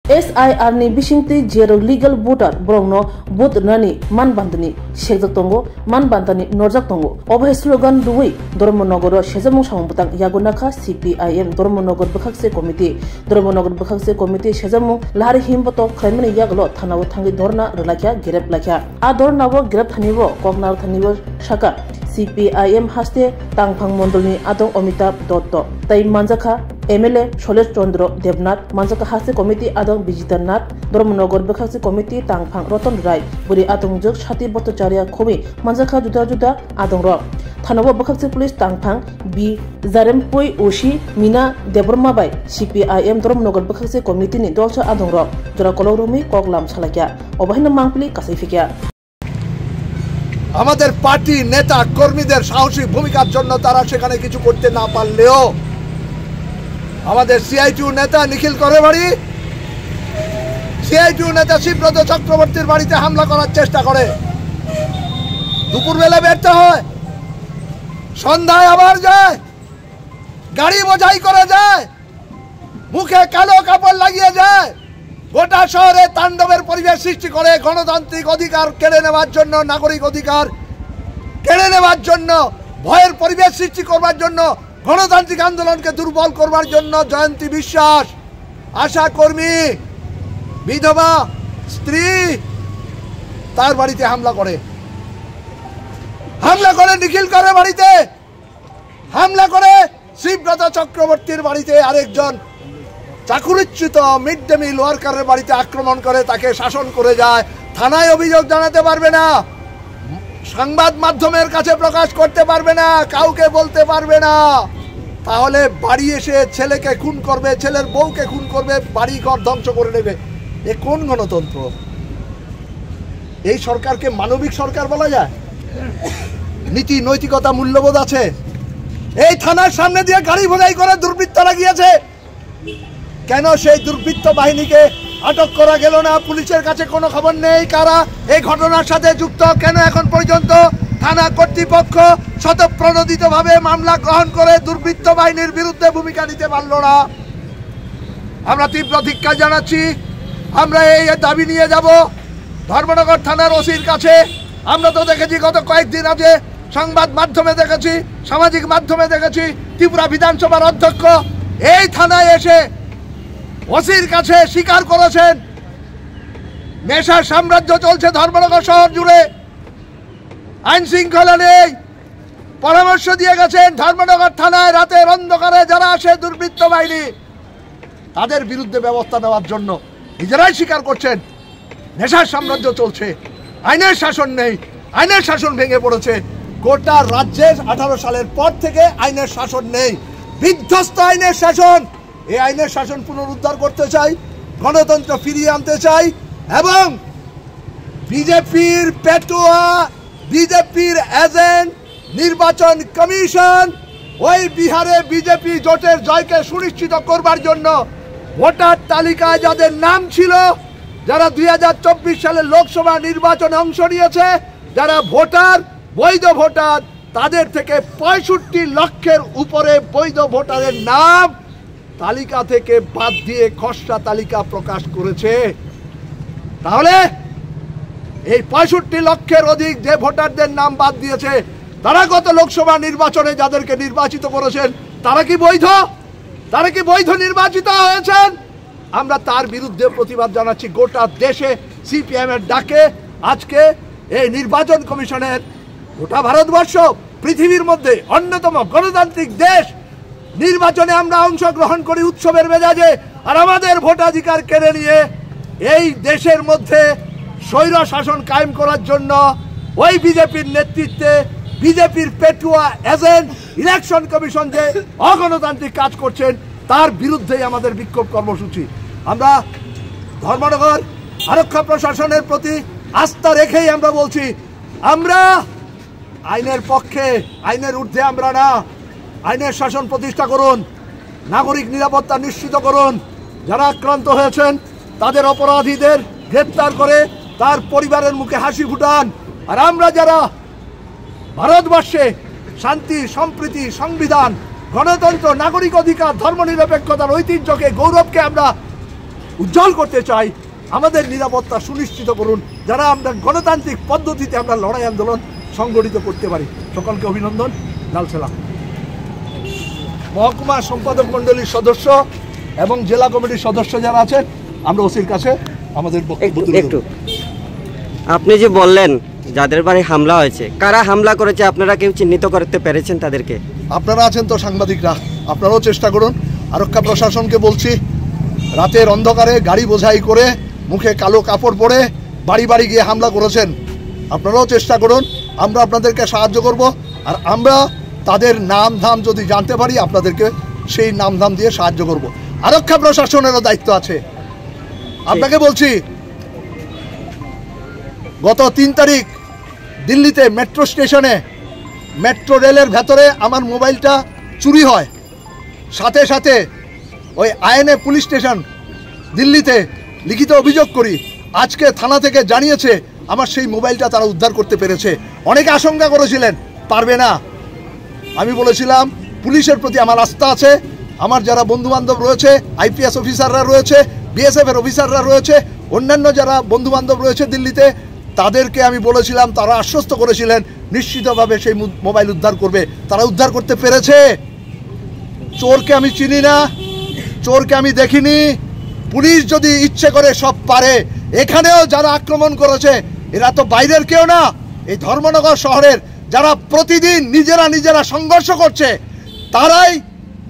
SIR ni bisingti zero legal voter borongno vote nani manbandani sejak tongo manbandani norjak tongo obai slogan duwi Dhormonogor sejamung samungputang yagunaka CPIM Dhormonogor Bkhakse committee sejamung lahari himboto khlaimani yaglo thanawo thangi dhorna rlakya gerep lakya a dhornawo gerep thanibo koknar thanibo shaka CPIM haste tangphang mondolni adong Amitabh Dotto tai manjaka MLA Sholesh Chandra Debnath manjaka haste committee adong Bijitanath Dhormonogor Bkhakse committee tangphang Roton Rai buri adong jok Shati Bhattacharya khobi manjaka juda adong ro thanawo Bkhakse police tangphang B Zarempoi Oshi Mina Deborma bai CPIM Dhormonogor Bkhakse committee ni dolcha adong ro jora kolorumi koklam salakya obahina mangpli kasaifikya আমাদের party নেতা কর্মীদের সাহসী ভূমিকার জন্য তারা সেখানে কিছু করতে না পারলেও আমাদের সিআইটিউ নেতা নিখিল করেবাড়ি সিআইটিউ নেতা শিবব্রত চক্রবর্তীর বাড়িতে হামলা করার চেষ্টা করে দুপুরবেলা ব্যর্থ হয় সন্ধ্যায় আবার যায় গাড়ি বোঝাই করে যায় মুখে কালো কাপড় লাগিয়ে যায় গোটা শহরে তাণ্ডবের পরিবেশ সৃষ্টি করে গণতান্ত্রিক অধিকার কেড়ে নেওয়ার জন্য নাগরিক অধিকার কেড়ে নেওয়ার জন্য ভয়ের পরিবেশ সৃষ্টি করবার জন্য গণতান্ত্রিক আন্দোলনকে দুর্বল করবার জন্য জয়ন্তী বিশ্বাস আশা কর্মী বিধবা স্ত্রী তার বাড়িতে হামলা করে নিখিল করে বাড়িতে হামলা করে শিবব্রত চক্রবর্তীর বাড়িতে আরেকজন চাকুরিচ্যুত মিড ডে মিল ওয়ার্কারের বাড়িতে আক্রমণ করে তাকে শাসন করে যায় থানায় অভিযোগ জানাতে পারবে না সংবাদ মাধ্যমের কাছে প্রকাশ করতে পারবে না কাউকে বলতে পারবে না তাহলে বাড়ি এসে ছেলেকে খুন করবে ছেলের বউকে খুন করবে বাড়ি ঘর ধ্বংস করে নেবে এ কোন গণতন্ত্র এই সরকারকে মানবিক সরকার বলা যায় নীতি নৈতিকতা মূল্যবোধ আছে এই থানার সামনে দিয়ে গাড়ি বোঝাই করে দুর্বৃত্তরা গিয়েছে কেন সেই দুর্বৃত্ত বাহিনীকে আটক করা গেল না পুলিশের কাছে কোনো খবর নেই কারা এই ঘটনার সাথে যুক্ত কেন এখন পর্যন্ত থানা কর্তৃপক্ষ স্বতঃপ্রণোদিতভাবে মামলা গ্রহণ করে দুর্বৃত্ত বাহিনীর বিরুদ্ধে ভূমিকা নিতে পারল না আমরা তীব্র ধিক্কার জানাচ্ছি আমরা এই দাবি নিয়ে যাব ধর্মনগর থানার ওসির কাছে আমরা তো দেখেছি গত কয়েকদিন আগে সংবাদ মাধ্যমে দেখেছি সামাজিক মাধ্যমে দেখেছি ত্রিপুরা বিধানসভার অধ্যক্ষ এই থানায় এসে ওসির কাছে স্বীকার করেছেন নেশার সাম্রাজ্য চলছে ধর্মনগর শহর জুড়ে আইন শৃঙ্খলা নেই পরামর্শ দিয়ে গেছেন ধর্মনগর থানায় রাতের অন্ধকারে যারা আসে দুর্বৃত্ত বাহিনী তাদের বিরুদ্ধে ব্যবস্থা নেওয়ার জন্য নিজেরাই স্বীকার করছেন নেশার সাম্রাজ্য চলছে আইনের শাসন নেই আইনের শাসন ভেঙে পড়েছে গোটা রাজ্যের 18 সালের পর থেকে আইনের শাসন নেই বিধ্বস্ত আইনের শাসন এই আইনের শাসন পুনরুদ্ধার করতে চাই গণতন্ত্র ফিরিয়ে আনতে চাই এবং বিজেপির পেটুয়া বিজেপির এজেন্ট নির্বাচন কমিশন ওই বিহারে বিজেপি জোটের জয়কে সুনিশ্চিত করবার জন্য ভোটার তালিকায় যাদের নাম ছিল যারা 2024 সালের লোকসভা নির্বাচনে অংশ নিয়েছে যারা ভোটার বৈধ ভোটার তাদের থেকে 65 লক্ষের উপরে বৈধ ভোটারের নাম তালিকা থেকে বাদ দিয়ে খসড়া তালিকা প্রকাশ করেছে তাহলে এই 65 লক্ষের অধিক যে ভোটারদের নাম বাদ দিয়েছে তারা গত লোকসভা নির্বাচনে যাদেরকে নির্বাচিত করেছেন তারা কি বৈধ নির্বাচিত হয়েছেন আমরা তার বিরুদ্ধে প্রতিবাদ জানাচ্ছি গোটা দেশে সিপিএম এর ডাকে আজকে এই নির্বাচন কমিশনের গোটা ভারতবর্ষ পৃথিবীর মধ্যে অন্যতম গণতান্ত্রিক দেশ নির্বাচনে আমরা অংশগ্রহণ করি উৎসবের মেজাজে আর আমাদের ভোটাধিকার কেড়ে নিয়ে এই দেশের মধ্যে স্বৈর শাসন কায়েম করার জন্য ওই বিজেপির নেতৃত্বে বিজেপির পেটুয়া এজেন্ট ইলেকশন কমিশন যে অগণতান্ত্রিক কাজ করছেন তার বিরুদ্ধেই আমাদের বিক্ষোভ কর্মসূচি আমরা ধর্মনগর আরক্ষা প্রশাসনের প্রতি আস্থা রেখেই আমরা বলছি আমরা আইনের পক্ষে আইনের ঊর্ধ্বে আমরা না আইনের শাসন প্রতিষ্ঠা করুন নাগরিক নিরাপত্তা নিশ্চিত করুন যারা আক্রান্ত হয়েছেন তাদের অপরাধীদের গ্রেফতার করে তার পরিবারের মুখে হাসি ফুটান আর আমরা যারা ভারতবর্ষে শান্তি সম্প্রীতি সংবিধান গণতন্ত্র নাগরিক অধিকার ধর্মনিরপেক্ষতার ঐতিহ্যকে গৌরবকে আমরা উজ্জ্বল করতে চাই। আমাদের নিরাপত্তা সুনিশ্চিত করুন, যারা আমরা গণতান্ত্রিক পদ্ধতিতে আমরা লড়াই আন্দোলন সংগঠিত করতে পারি। সকলকে অভিনন্দন, লাল সালাম। মহকুমা সম্পাদক মণ্ডলীর সদস্য এবং জেলা কমিটির সদস্য যারা আছেন, আমরা ওসির কাছে আমাদের বক্তব্য তুলে ধরব। আপনি যে বললেন যাদের বাড়ি হামলা হয়েছে, কারা হামলা করেছে আপনারা কেউ চিহ্নিত করতে পেরেছেন তাদেরকে? আপনারা আছেন তো সাংবাদিকরা, আপনারাও চেষ্টা করুন। আরক্ষা প্রশাসনকে বলছি, রাতের অন্ধকারে গাড়ি বোঝাই করে মুখে কালো কাপড় পরে বাড়ি বাড়ি গিয়ে হামলা করেছেন, আপনারাও চেষ্টা করুন। আমরা আপনাদেরকে সাহায্য করব, আর আমরা তাদের নাম ধাম যদি জানতে পারি আপনাদেরকে সেই নাম ধাম দিয়ে সাহায্য করব। আরক্ষা প্রশাসনেরও দায়িত্ব আছে। আপনাকে বলছি, গত 3 তারিখ দিল্লিতে মেট্রো স্টেশনে মেট্রো রেলের ভেতরে আমার মোবাইলটা চুরি হয়। সাথে সাথে ওই আইএনএ পুলিশ স্টেশন দিল্লিতে লিখিত অভিযোগ করি। আজকে থানা থেকে জানিয়েছে আমার সেই মোবাইলটা তারা উদ্ধার করতে পেরেছে। অনেকে আশঙ্কা করেছিলেন পারবে না, আমি বলেছিলাম পুলিশের প্রতি আমার আস্থা আছে। আমার যারা বন্ধুবান্ধব রয়েছে, আইপিএস অফিসাররা রয়েছে, বিএসএফের অফিসাররা রয়েছে, অন্যান্য যারা বন্ধুবান্ধব রয়েছে দিল্লিতে, তাদেরকে আমি বলেছিলাম, তারা আশ্বস্ত করেছিলেন নিশ্চিতভাবে সেই মোবাইল উদ্ধার করবে। তারা উদ্ধার করতে পেরেছে। চোরকে আমি চিনি না, চোরকে আমি দেখিনি। পুলিশ যদি ইচ্ছে করে সব পারে। এখানেও যারা আক্রমণ করেছে এরা তো বাইরের কেউ না, এই ধর্মনগর শহরের যারা প্রতিদিন নিজেরা সংঘর্ষ করছে, তারাই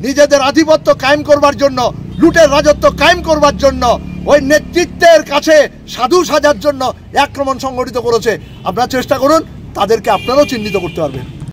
নিজেদের আধিপত্য কায়েম করবার জন্য, লুটের রাজত্ব কায়েম করবার জন্য, ওই নেতৃত্বের কাছে সাধু সাজার জন্য আক্রমণ সংগঠিত করেছে। আপনারা চেষ্টা করুন, তাদেরকে আপনারাও চিহ্নিত করতে পারবেন।